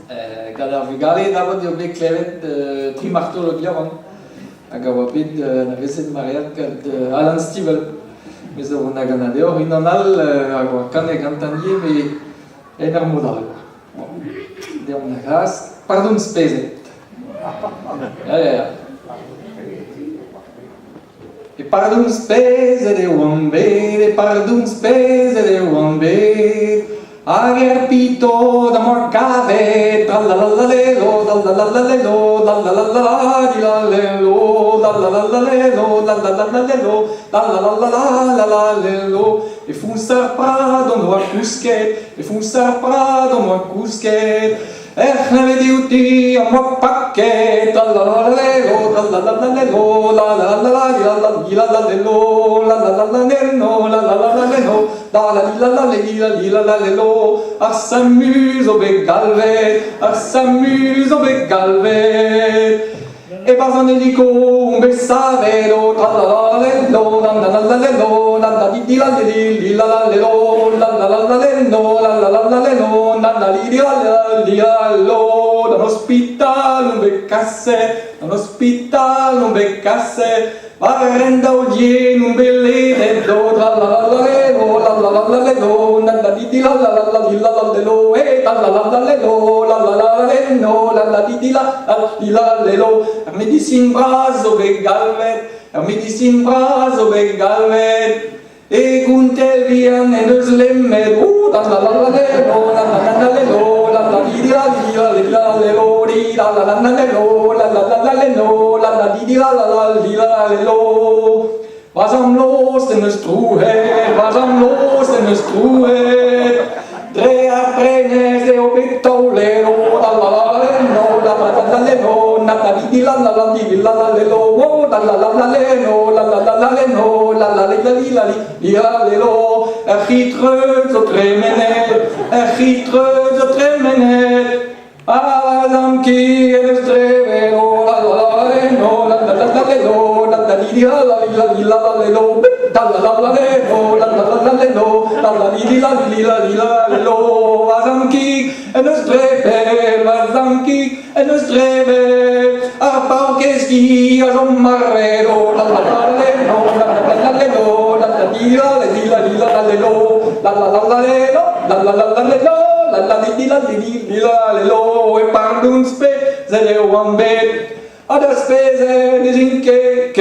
Gad ar vugale d'abord eo bet klevet tri marteau o diaron. Hag a oa bet na veset mariad gad Alan Stivell. Mais a vont hag an adeor, in an all hag oa kaneg an tanier me en ar modal. Deom na gras, pardon spezet. Ja. E pardon spezet e oan bet, e pardon spezet e oan bet. Hag er pito da mor kavet, tralalalelo, tralalalelo, tralalalelo, tralalalelo, tralalalelo, tralalalelo. E fous ar prado no ar kousket, e fous ar prado no ar kousket. Echne diuti am wak paket, tralalalelo, tralalalelo, tralalalelo, tralalalelo, ar s'amuse au bec galvet, ar s'amuse au bec galvet. E bas an hélico, un bec savelo, tralalalelo, tralalalelo, tralalalelo, tralalalelo, dans l'hospital un bec cassé, dans l'hospital un bec cassé, parenda odien un belledello, tralalalelo, tralalalelo, tralalalelo, e tralalalelo, tralalalelo, medicine bras au bec galvet, medicine bras au bec galvet. E guntel vian en eus lemmet, tralalalelo, tralalalelo, tralalalelo. Was am los en eus trouhet, was am los en eus trouhet. Dre aprenez eo bec taulero, tralalalelo, tralalalelo, tralalalelo, tralalalelo, er chitreut zo tremenet, er chitreut zo tremenet. Was am ki en eus drevelo, tralalalelo, tralalalelo, tralalalelo, was am ki en eus drevel, was am ki en eus drevel. Ar paukeski a jom marrero, tralalalelo, tralalalelo, tralalalelo, e pardon spezet eo an bet, a da spezet e zinke.